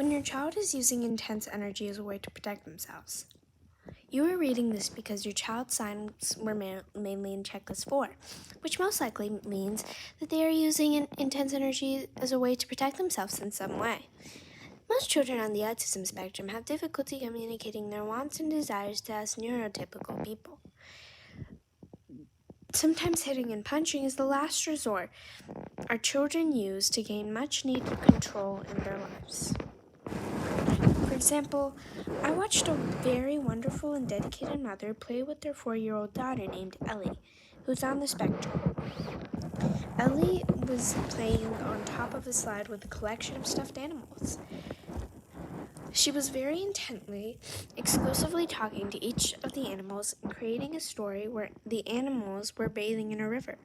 when your child is using intense energy as a way to protect themselves. You are reading this because your child's signs were mainly in checklist 4, which most likely means that they are using intense energy as a way to protect themselves in some way. Most children on the autism spectrum have difficulty communicating their wants and desires to us neurotypical people. Sometimes hitting and punching is the last resort our children use to gain much needed control in their lives. For example, I watched a very wonderful and dedicated mother play with their 4-year-old daughter named Ellie, who's on the spectrum. Ellie was playing on top of a slide with a collection of stuffed animals. She was very intently, exclusively talking to each of the animals and creating a story where the animals were bathing in a river.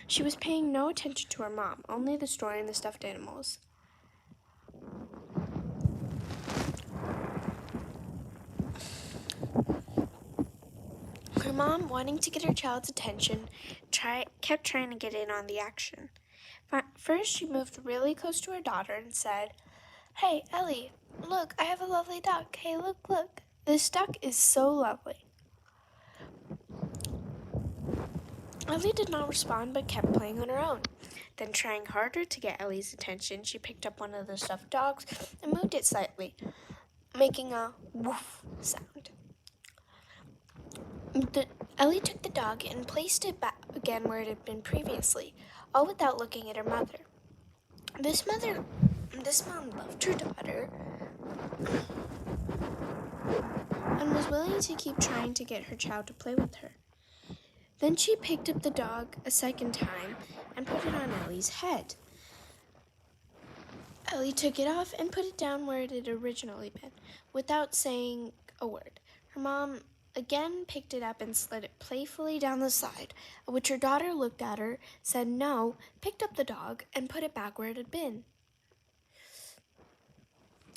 She was paying no attention to her mom, only the story and the stuffed animals. Her mom, wanting to get her child's attention, kept trying to get in on the action. First, she moved really close to her daughter and said, "Hey, Ellie, look, I have a lovely duck. Hey, look. This duck is so lovely." Ellie did not respond but kept playing on her own. Then, trying harder to get Ellie's attention, she picked up one of the stuffed dogs and moved it slightly, making a woof sound. Ellie took the dog and placed it back again where it had been previously, all without looking at her mother. This mom loved her daughter and was willing to keep trying to get her child to play with her. Then she picked up the dog a second time and put it on Ellie's head. Ellie took it off and put it down where it had originally been, without saying a word. Her mom again picked it up and slid it playfully down the slide, at which her daughter looked at her, said no, picked up the dog, and put it back where it had been.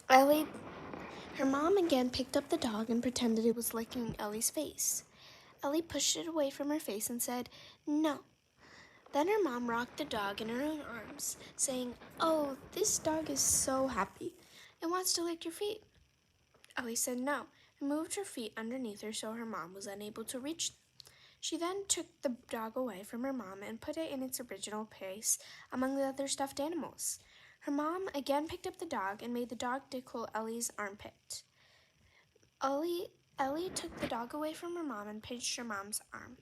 Her mom again picked up the dog and pretended it was licking Ellie's face. Ellie pushed it away from her face and said, "No." Then her mom rocked the dog in her own arms, saying, "Oh, this dog is so happy. It wants to lick your feet." Ellie said no and moved her feet underneath her so her mom was unable to reach them. She then took the dog away from her mom and put it in its original place among the other stuffed animals. Her mom again picked up the dog and made the dog tickle Ellie's armpit. Ellie took the dog away from her mom and pinched her mom's arm.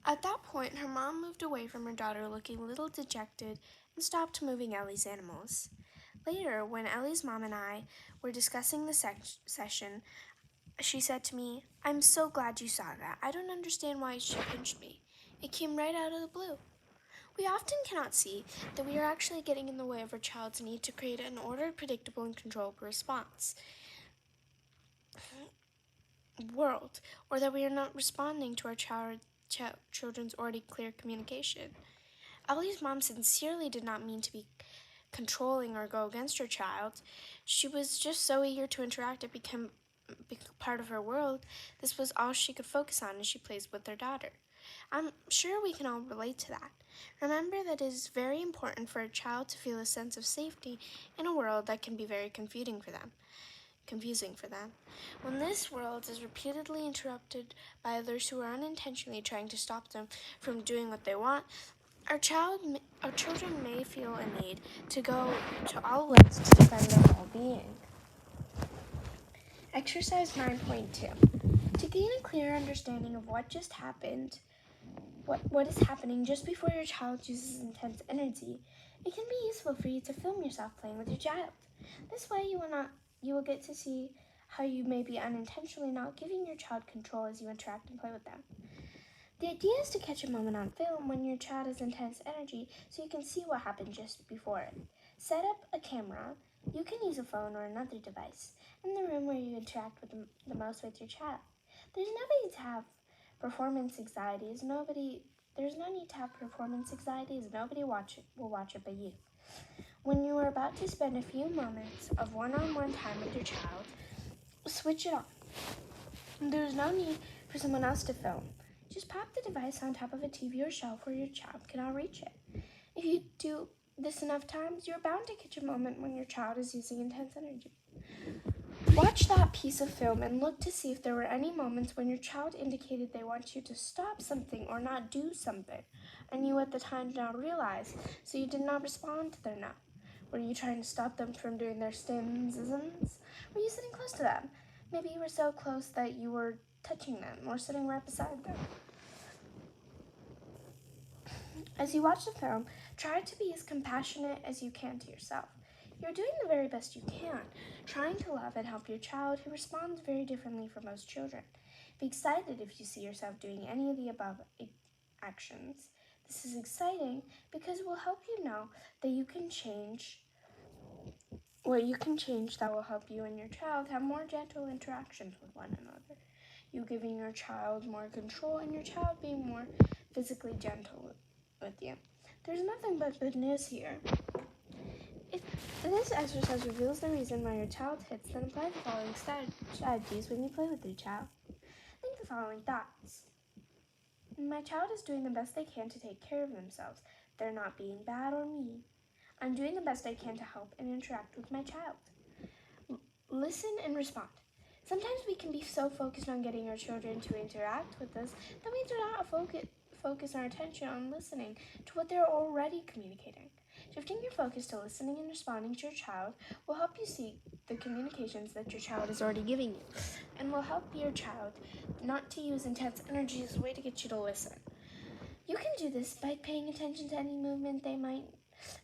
At that point, her mom moved away from her daughter looking a little dejected and stopped moving Ellie's animals. Later, when Ellie's mom and I were discussing the session, she said to me, "I'm so glad you saw that. I don't understand why she pinched me. It came right out of the blue." We often cannot see that we are actually getting in the way of our child's need to create an ordered, predictable, and controllable response world, or that we are not responding to our children's already clear communication. Ellie's mom sincerely did not mean to be controlling or go against her child. She was just so eager to interact and become part of her world. This was all she could focus on as she plays with her daughter. I'm sure we can all relate to that. Remember that it is very important for a child to feel a sense of safety in a world that can be very confusing for them. When this world is repeatedly interrupted by others who are unintentionally trying to stop them from doing what they want, our children may feel a need to go to all lengths to defend their well-being. Exercise 9.2. To gain a clear understanding of what just happened, what is happening just before your child uses intense energy, it can be useful for you to film yourself playing with your child. This way you will get to see how you may be unintentionally not giving your child control as you interact and play with them. The idea is to catch a moment on film when your child has intense energy so you can see what happened just before it. Set up a camera. You can use a phone or another device in the room where you interact with the most with your child. There's no need to have performance anxiety as nobody will watch it but you. When you are about to spend a few moments of one-on-one time with your child, switch it on. There's no need for someone else to film. Just pop the device on top of a TV or shelf where your child cannot reach it. If you do this enough times, you're bound to catch a moment when your child is using intense energy. Watch that piece of film and look to see if there were any moments when your child indicated they want you to stop something or not do something, and you at the time did not realize, so you did not respond to their no. Were you trying to stop them from doing their stims? Were you sitting close to them? Maybe you were so close that you were touching them or sitting right beside them. As you watch the film, try to be as compassionate as you can to yourself. You're doing the very best you can, trying to love and help your child who responds very differently from most children. Be excited if you see yourself doing any of the above actions. This is exciting because it will help you know that you can change what you can change that will help you and your child have more gentle interactions with one another. You giving your child more control and your child being more physically gentle with you. There's nothing but good news here. If this exercise reveals the reason why your child hits, then apply the following strategies when you play with your child. Think the following thoughts. My child is doing the best they can to take care of themselves. They're not being bad or mean. I'm doing the best I can to help and interact with my child. Listen and respond. Sometimes we can be so focused on getting our children to interact with us that we do not focus our attention on listening to what they're already communicating. Shifting your focus to listening and responding to your child will help you see the communications that your child is already giving you, and will help your child not to use intense energy as a way to get you to listen. You can do this by paying attention to any movement they might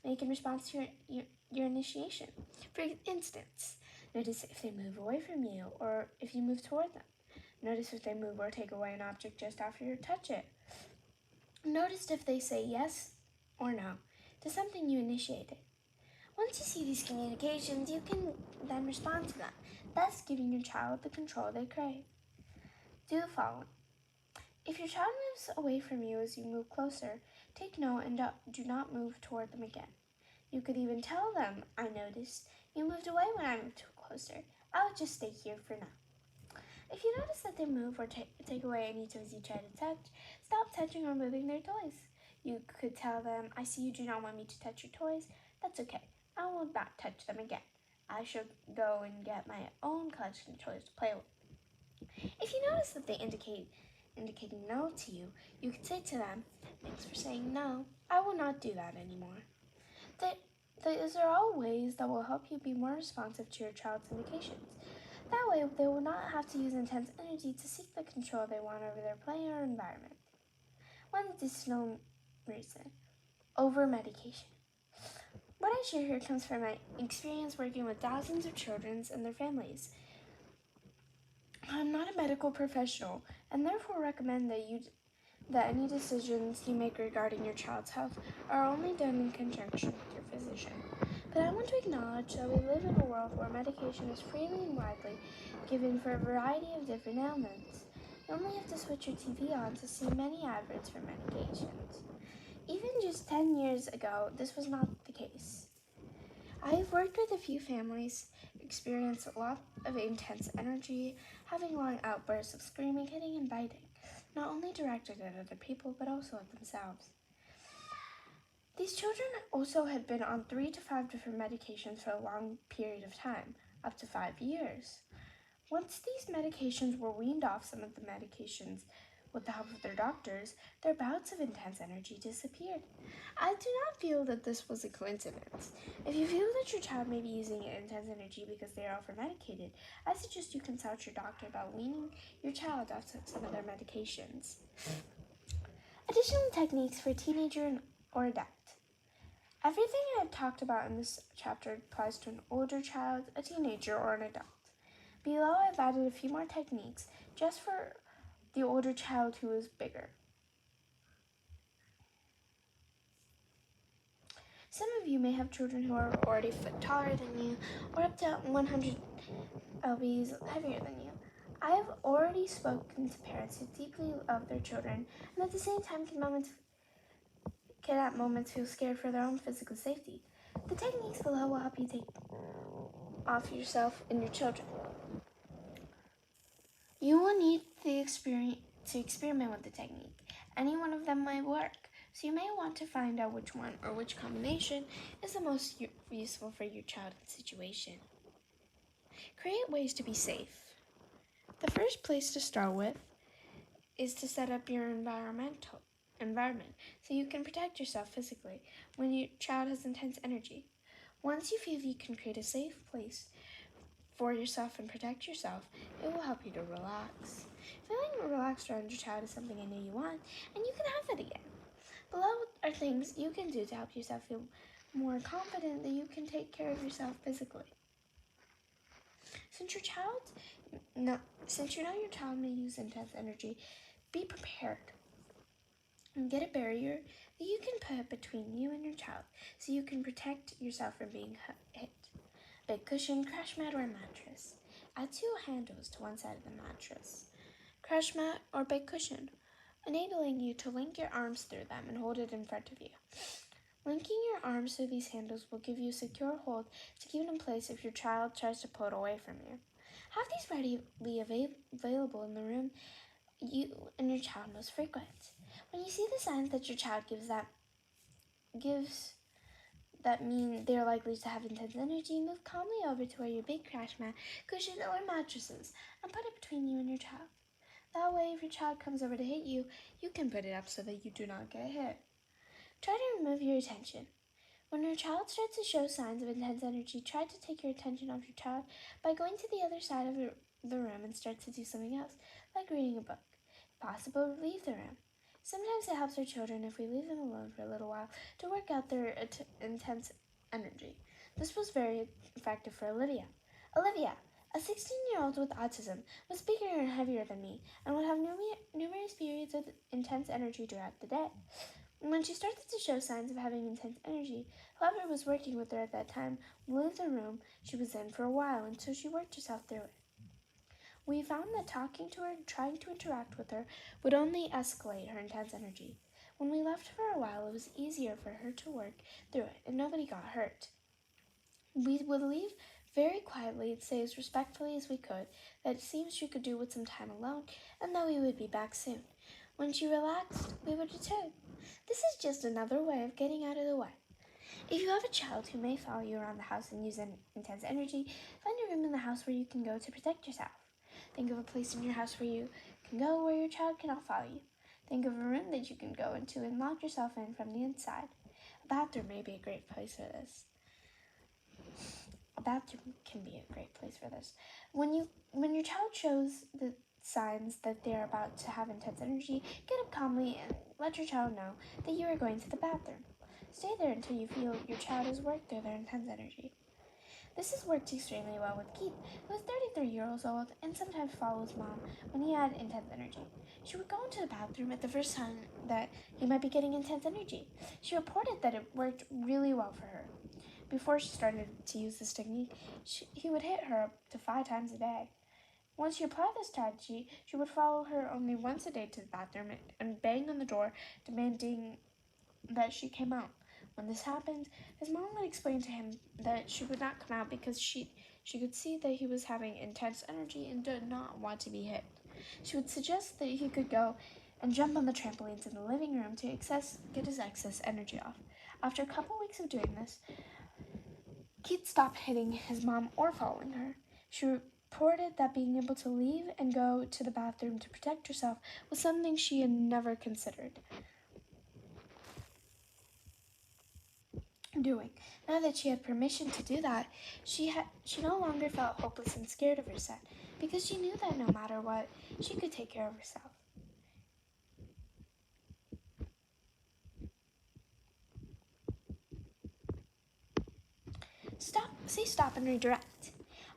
make in response to your initiation. For instance, notice if they move away from you or if you move toward them. Notice if they move or take away an object just after you touch it. Notice if they say yes or no to something you initiated. Once you see these communications, you can then respond to them, thus giving your child the control they crave. Do the following. If your child moves away from you as you move closer, take note and do not move toward them again. You could even tell them, I noticed you moved away when I moved closer. I'll just stay here for now. If you notice that they move or take away any toys you try to touch, stop touching or moving their toys. You could tell them, I see you do not want me to touch your toys. That's okay. I will not touch them again. I shall go and get my own collection of toys to play with. If you notice that they indicating no to you, you can say to them, thanks for saying no. I will not do that anymore. These are all ways that will help you be more responsive to your child's indications. That way, they will not have to use intense energy to seek the control they want over their play or environment. One additional reason, over-medication. What I share here comes from my experience working with thousands of children and their families. I'm not a medical professional and therefore recommend that any decisions you make regarding your child's health are only done in conjunction with your physician. But I want to acknowledge that we live in a world where medication is freely and widely given for a variety of different ailments. You only have to switch your TV on to see many adverts for medications. Even just 10 years ago, this was not the case. I have worked with a few families, experienced a lot of intense energy, having long outbursts of screaming, hitting, and biting, not only directed at other people, but also at themselves. These children also had been on 3 to 5 different medications for a long period of time, up to 5 years. Once these medications were weaned off some of the medications with the help of their doctors, their bouts of intense energy disappeared. I do not feel that this was a coincidence. If you feel that your child may be using intense energy because they are over-medicated, I suggest you consult your doctor about weaning your child off some of their medications. Additional techniques for a teenager or adult. Everything I have talked about in this chapter applies to an older child, a teenager, or an adult. Below, I've added a few more techniques just for the older child who is bigger. Some of you may have children who are already a foot taller than you or up to 100 lbs heavier than you. I have already spoken to parents who deeply love their children and at the same time can at moments feel scared for their own physical safety. The techniques below will help you take off yourself and your children. You will need to experiment with the technique. Any one of them might work, So you may want to find out which one or which combination is the most useful for your child and situation. Create ways to be safe. The first place to start with is to set up your environment so you can protect yourself physically when your child has intense energy. Once you feel you can create a safe place for yourself and protect yourself, it will help you to relax. Feeling relaxed around your child is something I know you want, and you can have it again. Below are things you can do to help yourself feel more confident that you can take care of yourself physically. Since you know your child may use intense energy, be prepared and get a barrier that you can put between you and your child so you can protect yourself from being hit. Big cushion, crash mat, or mattress. Add 2 handles to one side of the mattress. Crash mat or big cushion, enabling you to link your arms through them and hold it in front of you. Linking your arms through these handles will give you a secure hold to keep it in place if your child tries to pull it away from you. Have these readily available in the room you and your child most frequent. When you see the signs that your child gives that mean they're likely to have intense energy, move calmly over to where your big crash mat, cushion, or mattresses and put it between you and your child. That way, if your child comes over to hit you, you can put it up so that you do not get hit. Try to remove your attention. When your child starts to show signs of intense energy, try to take your attention off your child by going to the other side of the room and start to do something else, like reading a book. If possible, leave the room. Sometimes it helps our children if we leave them alone for a little while to work out their intense energy. This was very effective for Olivia. Olivia, a 16-year-old with autism, was bigger and heavier than me and would have numerous periods of intense energy throughout the day. When she started to show signs of having intense energy, whoever was working with her at that time would leave the room she was in for a while until she worked herself through it. We found that talking to her and trying to interact with her would only escalate her intense energy. When we left for a while, it was easier for her to work through it and nobody got hurt. We would leave very quietly and say as respectfully as we could that it seems she could do with some time alone and that we would be back soon. When she relaxed, we would return. This is just another way of getting out of the way. If you have a child who may follow you around the house and use intense energy, find a room in the house where you can go to protect yourself. Think of a place in your house where you can go where your child cannot follow you. Think of a room that you can go into and lock yourself in from the inside. A bathroom may be a great place for this. A bathroom can be a great place for this. When your child shows the signs that they're about to have intense energy, get up calmly and let your child know that you are going to the bathroom. Stay there until you feel your child has worked through their intense energy. This has worked extremely well with Keith, who is 33 years old and sometimes follows Mom when he had intense energy. She would go into the bathroom at the first sign that he might be getting intense energy. She reported that it worked really well for her. Before she started to use this technique, he would hit her up to 5 times a day. Once she applied this strategy, she would follow her only once a day to the bathroom and bang on the door, demanding that she came out. When this happened, his mom would explain to him that she would not come out because she could see that he was having intense energy and did not want to be hit. She would suggest that he could go and jump on the trampolines in the living room to get his excess energy off. After a couple weeks of doing this, Keith stopped hitting his mom or following her. She reported that being able to leave and go to the bathroom to protect herself was something she had never considered doing. Now that she had permission to do that, she no longer felt hopeless and scared of her son because she knew that no matter what, she could take care of herself. Say stop and redirect.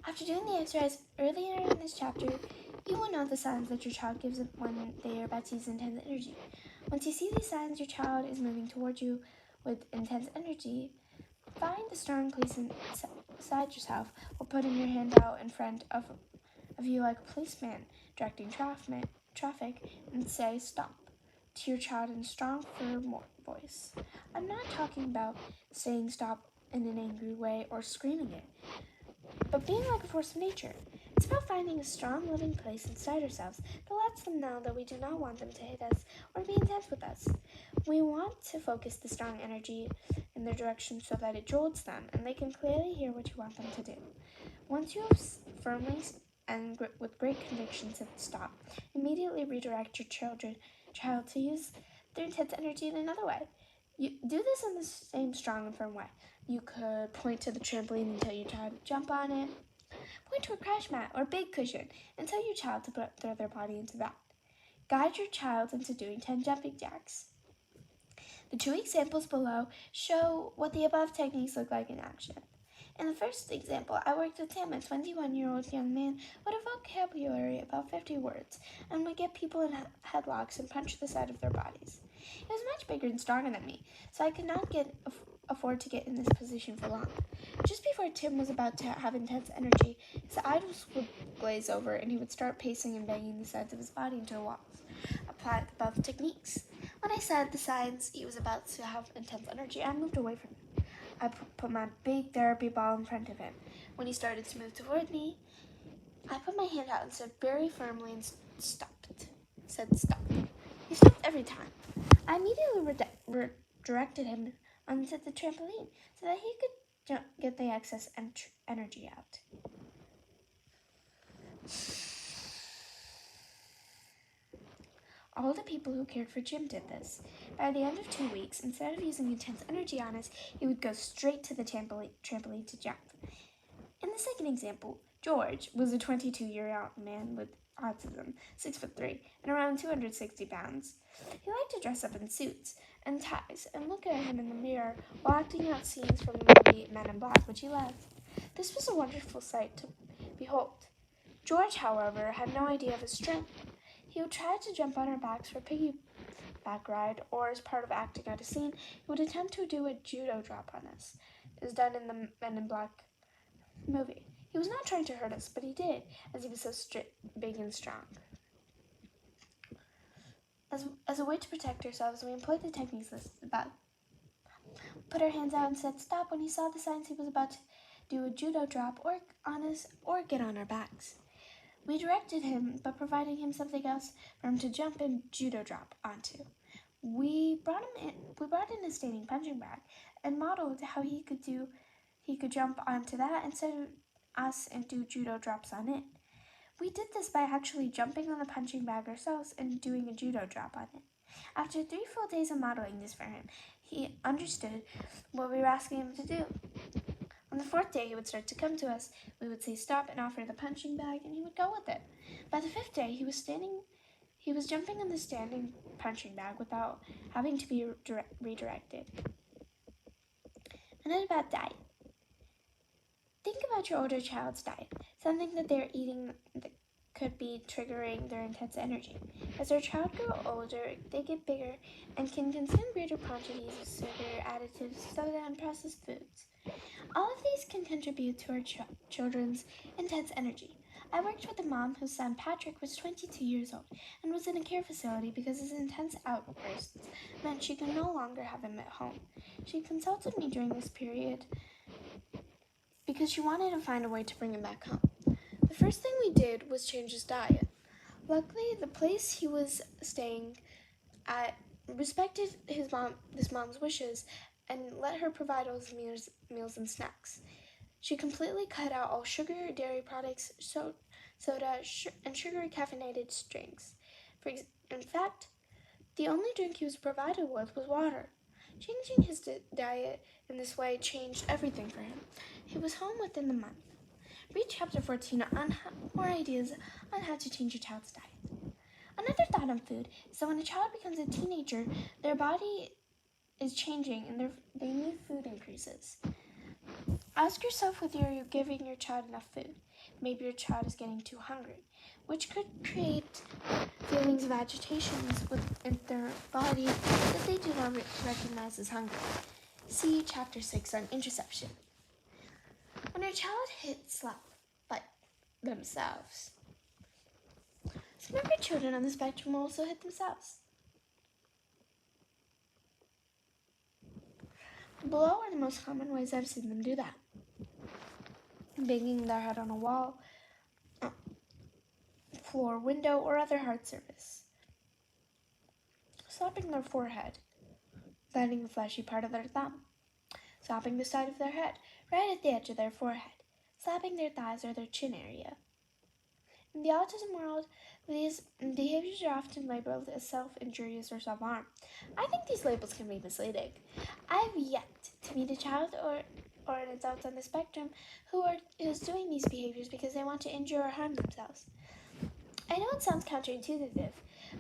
After doing the exercise earlier in this chapter, you will know the signs that your child gives when they are about to use intense energy. Once you see these signs your child is moving towards you with intense energy, find a strong place inside yourself or putting your hand out in front of you like a policeman directing traffic and say stop to your child in a strong, firm voice. I'm not talking about saying stop in an angry way or screaming it, but being like a force of nature. It's about finding a strong, living place inside ourselves that lets them know that we do not want them to hit us or be intense with us. We want to focus the strong energy in their direction so that it jolts them and they can clearly hear what you want them to do. Once you have firmly and with great conviction said stop, immediately redirect your child to use their intense energy in another way. You do this in the same strong and firm way. You could point to the trampoline and tell your child to jump on it. Point to a crash mat or big cushion and tell your child to throw their body into that. Guide your child into doing 10 jumping jacks. The two examples below show what the above techniques look like in action. In the first example, I worked with Tim, a 21-year-old young man with a vocabulary of about 50 words, and would get people in headlocks and punch the side of their bodies. He was much bigger and stronger than me, so I could not afford to get in this position for long. Just before Tim was about to have intense energy, his eyes would glaze over and he would start pacing and banging the sides of his body into the walls. Apply the above techniques. When I said the signs he was about to have intense energy, I moved away from him. I put my big therapy ball in front of him. When he started to move toward me, I put my hand out and said very firmly and stopped. Said stop. He stopped every time. I immediately redirected him onto the trampoline so that he could get the excess energy out. All the people who cared for Jim did this. By the end of 2 weeks, instead of using intense energy on us, he would go straight to the trampoline to jump. In the second example, George was a 22-year-old man with autism, 6'3", and around 260 pounds. He liked to dress up in suits and ties and look at him in the mirror while acting out scenes from the movie Men in Black, which he loved. This was a wonderful sight to behold. George, however, had no idea of his strength. He would try to jump on our backs for a piggyback ride, or as part of acting out a scene, he would attempt to do a judo drop on us, as done in the Men in Black movie. He was not trying to hurt us, but he did, as he was so big and strong. As a way to protect ourselves, we employed the techniques listed above. Put our hands out and said stop when he saw the signs he was about to do a judo drop or on us or get on our backs. We directed him, but providing him something else for him to jump and judo drop onto. We brought in a standing punching bag and modeled how he could jump onto that instead of us and do judo drops on it. We did this by actually jumping on the punching bag ourselves and doing a judo drop on it. After 3 full days of modeling this for him, he understood what we were asking him to do. On the 4th day, he would start to come to us. We would say stop and offer the punching bag, and he would go with it. By the 5th day, he was jumping on the standing punching bag without having to be redirected. And then about diet. Think about your older child's diet, something that they're eating that could be triggering their intense energy. As their child grows older, they get bigger and can consume greater quantities of sugar, additives, soda, and processed foods. All of these can contribute to our children's intense energy. I worked with a mom whose son Patrick was 22 years old and was in a care facility because his intense outbursts meant she could no longer have him at home. She consulted me during this period because she wanted to find a way to bring him back home. The first thing we did was change his diet. Luckily, the place he was staying at respected this mom's wishes and let her provide all his meals and snacks. She completely cut out all sugar, dairy products, soda, and sugary caffeinated drinks. In fact, the only drink he was provided with was water. Changing his diet in this way changed everything for him. He was home within the month. Read chapter 14 on more ideas on how to change your child's diet. Another thought on food is that when a child becomes a teenager, their body is changing and their need food increases. Ask yourself whether you're giving your child enough food. Maybe your child is getting too hungry, which could create feelings of agitation within their body that they do not recognize as hunger. See chapter 6 on interception. When your child hits slap by themselves. Some of your children on the spectrum will also hit themselves. Below are the most common ways I've seen them do that. Banging their head on a wall, floor, window, or other hard surface. Slapping their forehead. landing the fleshy part of their thumb, slapping the side of their head, right at the edge of their forehead, slapping their thighs or their chin area. In the autism world, these behaviors are often labeled as self-injurious or self-harm. I think these labels can be misleading. I've yet to meet a child or an adult on the spectrum who is doing these behaviors because they want to injure or harm themselves. I know it sounds counterintuitive,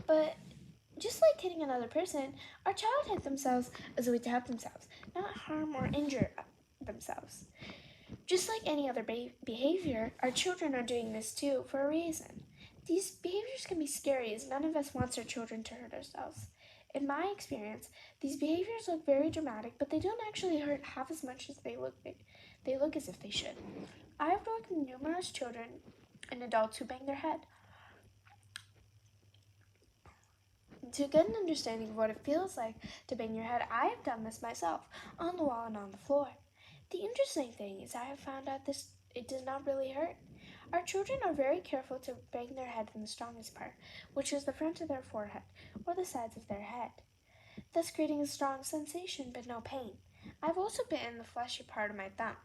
but just like hitting another person, our child hit themselves as a way to help themselves, not harm or injure themselves. Just like any other behavior, our children are doing this too for a reason. These behaviors can be scary as none of us wants our children to hurt ourselves. In my experience, these behaviors look very dramatic, but they don't actually hurt half as much as they look as if they should. I've worked with numerous children and adults who bang their head. To get an understanding of what it feels like to bang your head, I have done this myself, on the wall and on the floor. The interesting thing is I have found out it does not really hurt. Our children are very careful to bang their head in the strongest part, which is the front of their forehead, or the sides of their head, thus creating a strong sensation but no pain. I've also bitten the fleshy part of my thumb.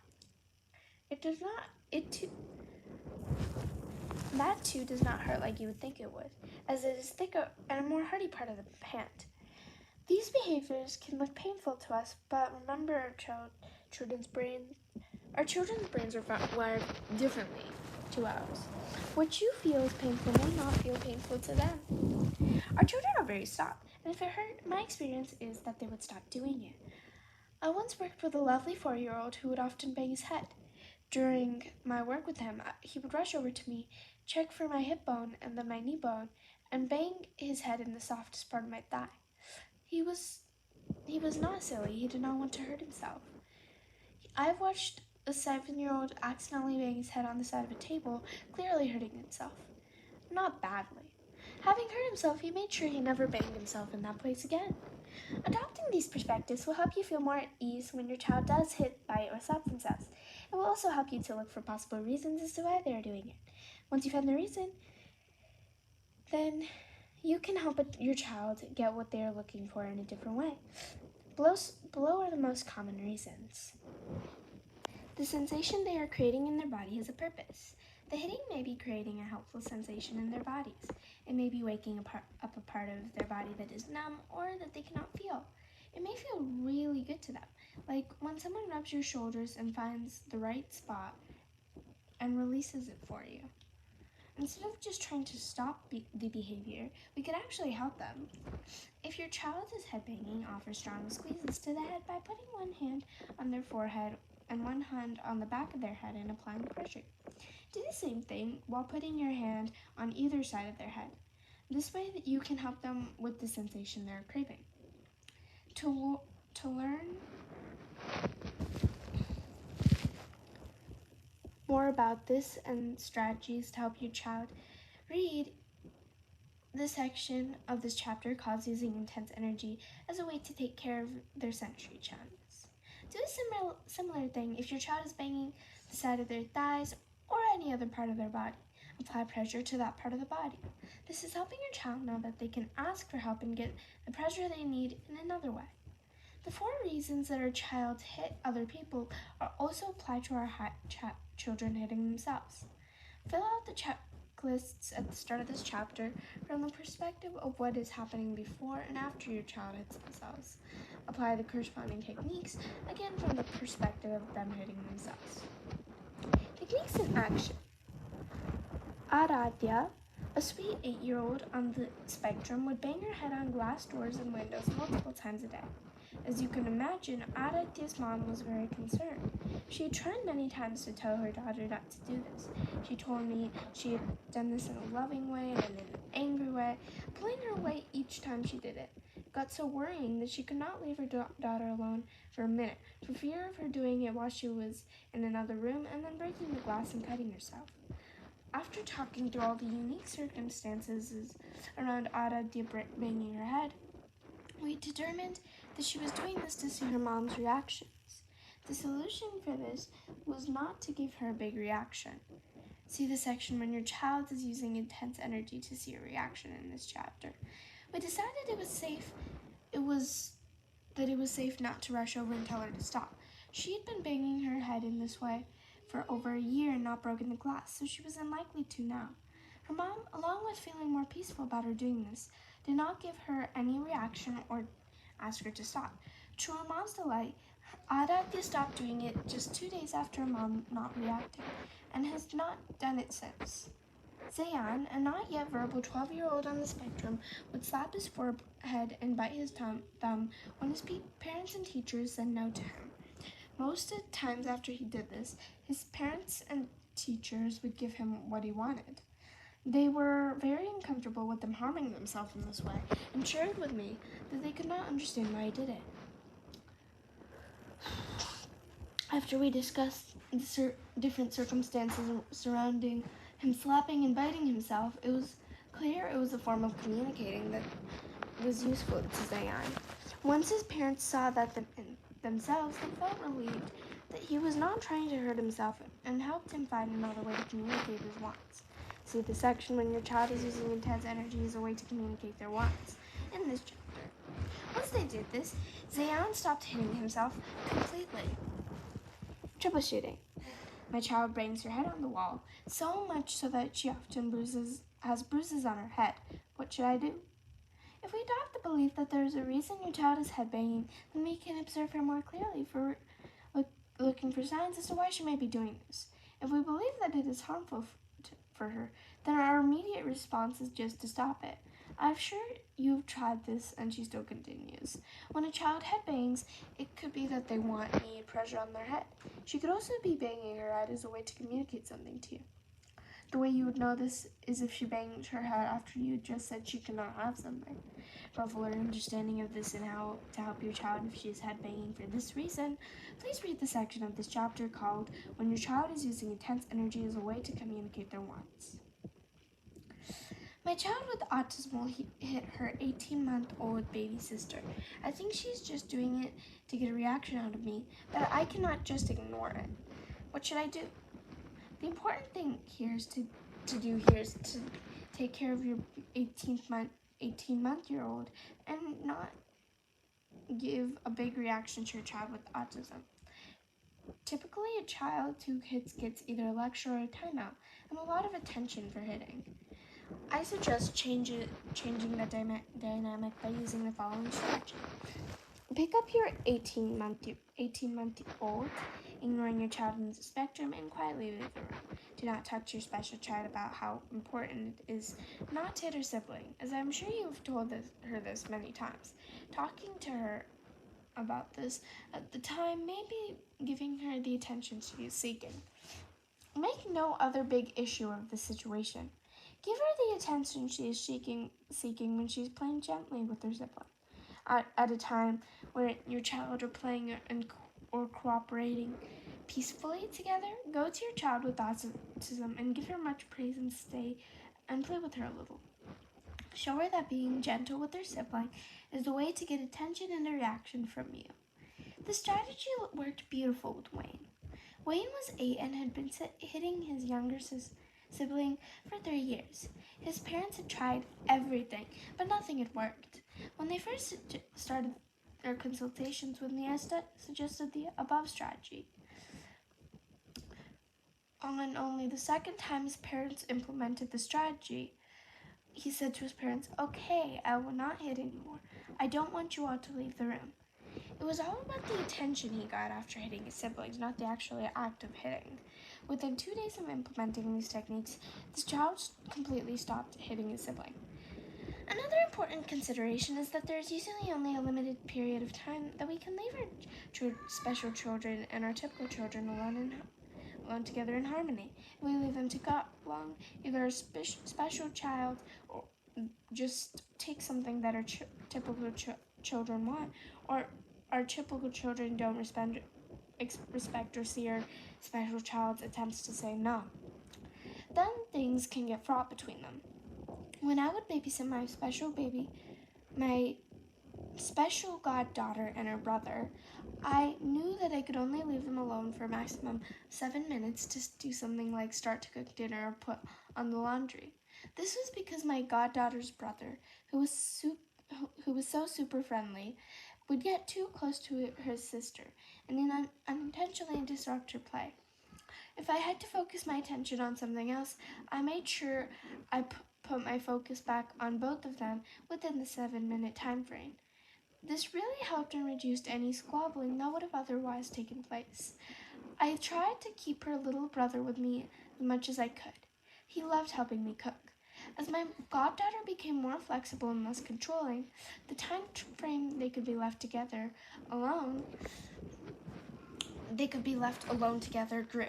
That too does not hurt like you would think it would, as it is thicker and a more hardy part of the hand. These behaviors can look painful to us, but remember our children's brains are wired differently to ours. What you feel is painful may not feel painful to them. Our children are very soft, and if it hurt, my experience is that they would stop doing it. I once worked with a lovely 4-year-old who would often bang his head. During my work with him, he would rush over to me, check for my hip bone and then my knee bone, and bang his head in the softest part of my thigh. He was not silly. He did not want to hurt himself. I've watched a 7-year-old accidentally bang his head on the side of a table, clearly hurting himself. Not badly. Having hurt himself, he made sure he never banged himself in that place again. Adopting these perspectives will help you feel more at ease when your child does hit, bite, or slap themselves. It will also help you to look for possible reasons as to why they are doing it. Once you find the reason, then you can help your child get what they are looking for in a different way. Below are the most common reasons. The sensation they are creating in their body has a purpose. The hitting may be creating a helpful sensation in their bodies. It may be waking up a part of their body that is numb or that they cannot feel. It may feel really good to them, like when someone rubs your shoulders and finds the right spot and releases it for you. Instead of just trying to stop the behavior, we could actually help them. If your child is headbanging, offer strong squeezes to the head by putting one hand on their forehead and one hand on the back of their head and applying pressure. Do the same thing while putting your hand on either side of their head. This way that you can help them with the sensation they're craving. To learn more about this and strategies to help your child, read the section of this chapter called Using Intense Energy as a Way to Take Care of Their Sensory Channels. Do a similar thing if your child is banging the side of their thighs or any other part of their body. Apply pressure to that part of the body. This is helping your child know that they can ask for help and get the pressure they need in another way. The 4 reasons that our child hit other people are also applied to our children hitting themselves. Fill out the checklists at the start of this chapter from the perspective of what is happening before and after your child hits themselves. Apply the corresponding techniques, again from the perspective of them hitting themselves. Techniques in action. Aradhya, a sweet 8-year-old on the spectrum, would bang her head on glass doors and windows multiple times a day. As you can imagine, Aradhya's mom was very concerned. She had tried many times to tell her daughter not to do this. She told me she had done this in a loving way and in an angry way, pulling her away each time she did it. It got so worrying that she could not leave her daughter alone for a minute, for fear of her doing it while she was in another room and then breaking the glass and cutting herself. After talking through all the unique circumstances around Aradhya banging her head, we determined that she was doing this to see her mom's reactions. The solution for this was not to give her a big reaction. See the section when your child is using intense energy to see a reaction in this chapter. We decided it was that it was safe not to rush over and tell her to stop. She had been banging her head in this way for over a year and not broken the glass, so she was unlikely to now. Her mom, along with feeling more peaceful about her doing this, did not give her any reaction or ask her to stop. To her mom's delight, Adatya stopped doing it just 2 days after her mom not reacting, and has not done it since. Zayan, a not yet verbal 12-year-old on the spectrum, would slap his forehead and bite his thumb when his parents and teachers said no to him. Most of the times after he did this, his parents and teachers would give him what he wanted. They were very uncomfortable with him harming themselves in this way and shared with me that they could not understand why he did it. After we discussed the different circumstances surrounding him slapping and biting himself, it was clear it was a form of communicating that was useful to Zayan. Once his parents saw that themselves, they felt relieved that he was not trying to hurt himself and helped him find another way to communicate his wants. See the section when your child is using intense energy as a way to communicate their wants in this chapter. Once they did this, Zayan stopped hitting himself completely. Troubleshooting. My child bangs her head on the wall, so much so that she often has bruises on her head. What should I do? If we adopt the belief that there is a reason your child is headbanging, then we can observe her more clearly for looking for signs as to why she may be doing this. If we believe that it is harmful for her, then our immediate response is just to stop it. I'm sure you've tried this and she still continues. When a child headbangs, it could be that they need pressure on their head. She could also be banging her head as a way to communicate something to you. The way you would know this is if she banged her head after you just said she cannot have something. For a fuller understanding of this and how to help your child if she is headbanging for this reason, please read the section of this chapter called When Your Child is Using Intense Energy as a Way to Communicate Their Wants. My child with autism hit her 18-month-old baby sister. I think she's just doing it to get a reaction out of me, but I cannot just ignore it. What should I do? The important thing here is to take care of your 18-month-year-old and not give a big reaction to your child with autism. Typically, a child who hits gets either a lecture or a timeout and a lot of attention for hitting. I suggest changing the dynamic by using the following strategy. Pick up your 18-month-old, ignoring your child in the spectrum, and quietly leave the room. Do not talk to your special child about how important it is not to hit her sibling, as I'm sure you've told her this many times. Talking to her about this at the time may be giving her the attention she is seeking. Make no other big issue of the situation. Give her the attention she is seeking when she's playing gently with her sibling. At a time where your child are playing or cooperating peacefully together, go to your child with autism and give her much praise and stay and play with her a little. Show her that being gentle with her sibling is the way to get attention and a reaction from you. The strategy worked beautiful with Wayne. Wayne was 8 and had been hitting his younger sibling for 3 years. His parents had tried everything, but nothing had worked. When they first started their consultations with me, I suggested the above strategy. On only the second time his parents implemented the strategy, he said to his parents, "Okay, I will not hit anymore. I don't want you all to leave the room." It was all about the attention he got after hitting his siblings, not the actual act of hitting. Within 2 days of implementing these techniques, this child completely stopped hitting his sibling. Another important consideration is that there's usually only a limited period of time that we can leave our special children and our typical children alone together in harmony. If we leave them to go along, either a special child or just take something that our typical children want, or our typical children don't respect or see our special child's attempts to say no, then things can get fraught between them. When I would babysit my special goddaughter and her brother, I knew that I could only leave them alone for a maximum 7 minutes to do something like start to cook dinner or put on the laundry. This was because my goddaughter's brother, who was so super friendly, would get too close to her sister and unintentionally disrupt her play. If I had to focus my attention on something else, I made sure I put my focus back on both of them within the 7-minute time frame. This really helped and reduced any squabbling that would have otherwise taken place. I tried to keep her little brother with me as much as I could. He loved helping me cook. As my goddaughter became more flexible and less controlling, the time frame they could be left alone together grew.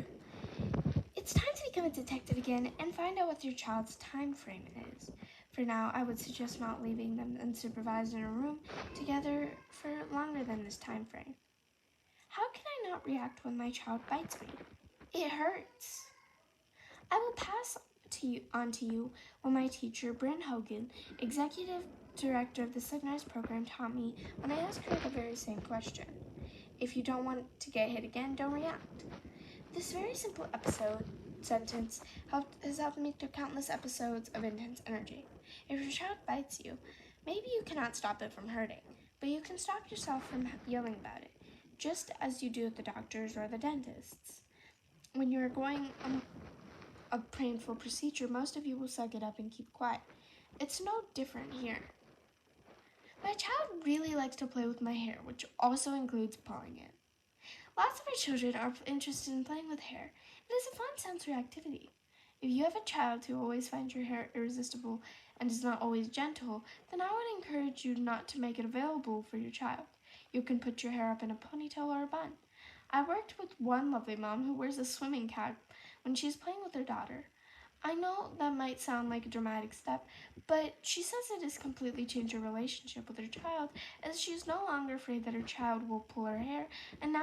It's time to become a detective again and find out what your child's time frame is. For now, I would suggest not leaving them unsupervised in a room together for longer than this time frame. How can I not react when my child bites me? It hurts. I will pass on to you what my teacher, Bryn Hogan, executive director of the Signals program, taught me when I asked her the very same question. If you don't want to get hit again, don't react. This very simple sentence has helped me through countless episodes of intense energy. If your child bites you, maybe you cannot stop it from hurting, but you can stop yourself from yelling about it, just as you do at the doctors or the dentists. When you are going a painful procedure, most of you will suck it up and keep quiet. It's no different here. My child really likes to play with my hair, which also includes pulling it. Lots of our children are interested in playing with hair. It is a fun sensory activity. If you have a child who always finds your hair irresistible and is not always gentle, then I would encourage you not to make it available for your child. You can put your hair up in a ponytail or a bun. I worked with one lovely mom who wears a swimming cap when she's playing with her daughter. I know that might sound like a dramatic step, but she says it has completely changed her relationship with her child, as she is no longer afraid that her child will pull her hair and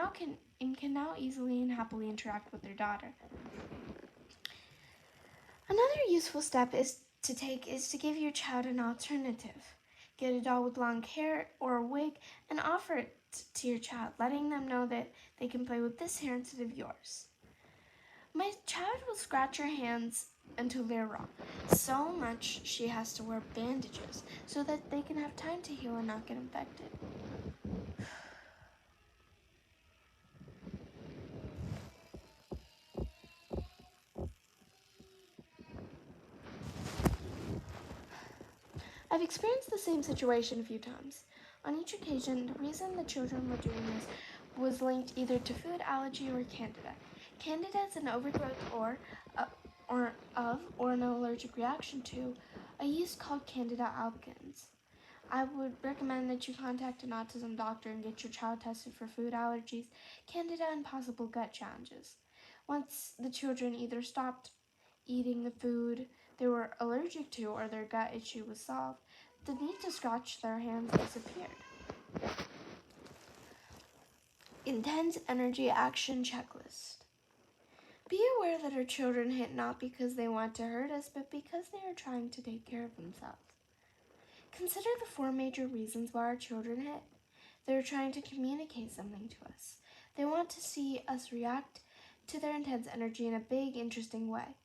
can now easily and happily interact with their daughter. Another useful step is to give your child an alternative. Get a doll with long hair or a wig and offer it to your child, letting them know that they can play with this hair instead of yours. My child will scratch her hands until they're raw, so much she has to wear bandages so that they can have time to heal and not get infected. I've experienced the same situation a few times. On each occasion, the reason the children were doing this was linked either to food allergy or candida. Candida is an overgrowth or an allergic reaction to a yeast called Candida albicans. I would recommend that you contact an autism doctor and get your child tested for food allergies, candida, and possible gut challenges. Once the children either stopped eating the food they were allergic to or their gut issue was solved, the need to scratch their hands disappeared. Intense Energy Action Checklist. Be aware that our children hit not because they want to hurt us, but because they are trying to take care of themselves. Consider the 4 major reasons why our children hit. They're trying to communicate something to us. They want to see us react to their intense energy in a big, interesting way.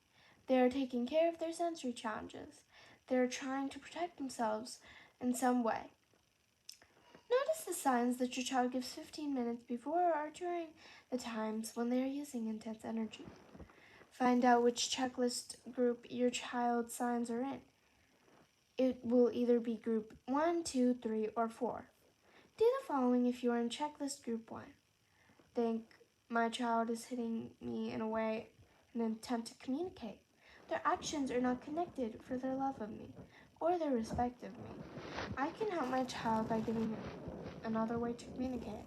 They are taking care of their sensory challenges. They are trying to protect themselves in some way. Notice the signs that your child gives 15 minutes before or during the times when they are using intense energy. Find out which checklist group your child's signs are in. It will either be group 1, 2, 3, or 4. Do the following if you are in checklist group 1. Think, my child is hitting me in a way in an attempt to communicate. Their actions are not connected for their love of me or their respect of me. I can help my child by giving another way to communicate.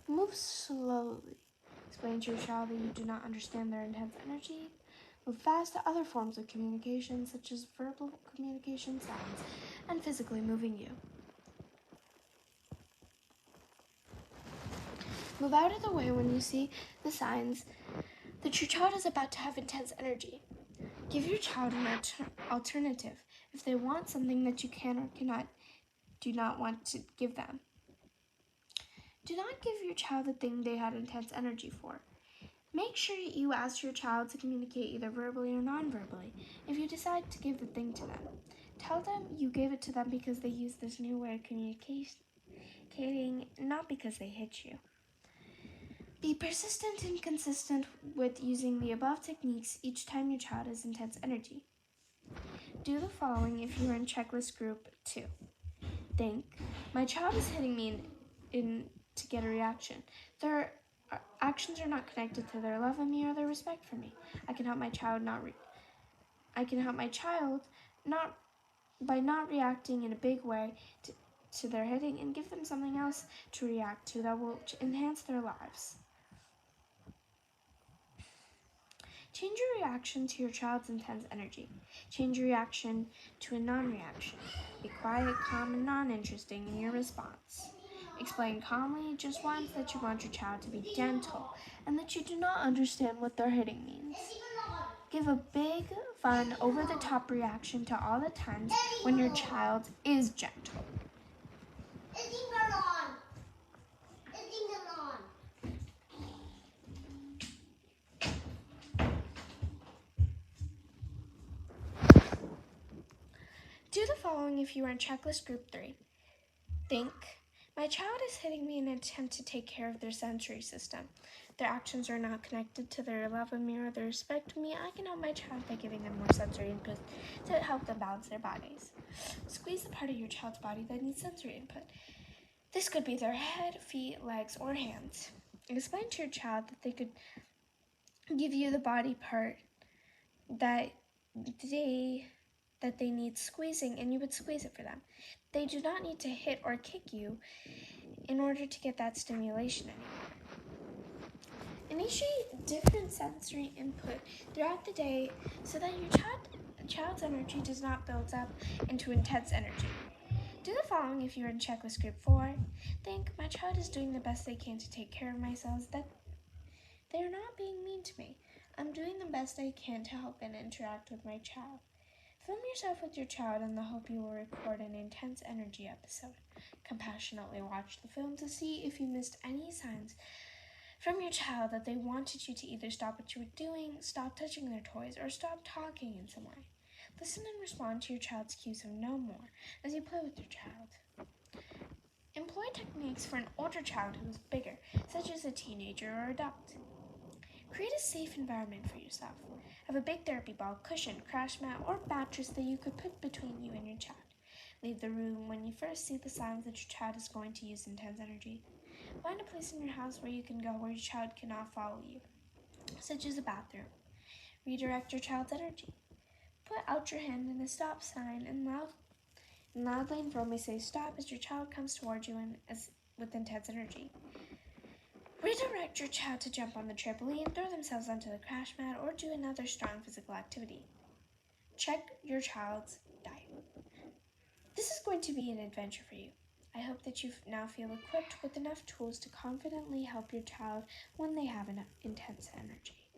Move slowly. Explain to your child that you do not understand their intense energy. Move fast to other forms of communication, such as verbal communication, sounds, and physically moving you. Move out of the way when you see the signs that your child is about to have intense energy. Give your child an alternative if they want something that you can or do not want to give them. Do not give your child the thing they had intense energy for. Make sure you ask your child to communicate either verbally or non-verbally if you decide to give the thing to them. Tell them you gave it to them because they use this new way of communication communicating, not because they hit you. Be persistent and consistent with using the above techniques each time your child has intense energy. Do the following if you are in checklist group 2. Think, my child is hitting me in to get a reaction. Their actions are not connected to their love of me or their respect for me. I can help my child not by not reacting in a big way to their hitting, and give them something else to react to that will enhance their lives. Change your reaction to your child's intense energy. Change your reaction to a non-reaction. Be quiet, calm, and non-interesting in your response. Explain calmly just once that you want your child to be gentle and that you do not understand what their hitting means. Give a big, fun, over-the-top reaction to all the times when your child is gentle. Do the following if you are in checklist group 3. Think, my child is hitting me in an attempt to take care of their sensory system. Their actions are not connected to their love of me or their respect of me. I can help my child by giving them more sensory input to help them balance their bodies. Squeeze the part of your child's body that needs sensory input. This could be their head, feet, legs, or hands. Explain to your child that they could give you the body part that they need squeezing, and you would squeeze it for them. They do not need to hit or kick you in order to get that stimulation anymore. Initiate different sensory input throughout the day so that your child's energy does not build up into intense energy. Do the following if you're in checklist group 4. Think, my child is doing the best they can to take care of myself, that they are not being mean to me. I'm doing the best I can to help and interact with my child. Film yourself with your child in the hope you will record an intense energy episode. Compassionately watch the film to see if you missed any signs from your child that they wanted you to either stop what you were doing, stop touching their toys, or stop talking in some way. Listen and respond to your child's cues of no more as you play with your child. Employ techniques for an older child who is bigger, such as a teenager or adult. Create a safe environment for yourself. Have a big therapy ball, cushion, crash mat, or mattress that you could put between you and your child. Leave the room when you first see the signs that your child is going to use intense energy. Find a place in your house where you can go where your child cannot follow you, such as a bathroom. Redirect your child's energy. Put out your hand in a stop sign and loudly and firmly say stop as your child comes towards you with intense energy. Redirect your child to jump on the trampoline, throw themselves onto the crash mat, or do another strong physical activity. Check your child's diet. This is going to be an adventure for you. I hope that you now feel equipped with enough tools to confidently help your child when they have enough intense energy.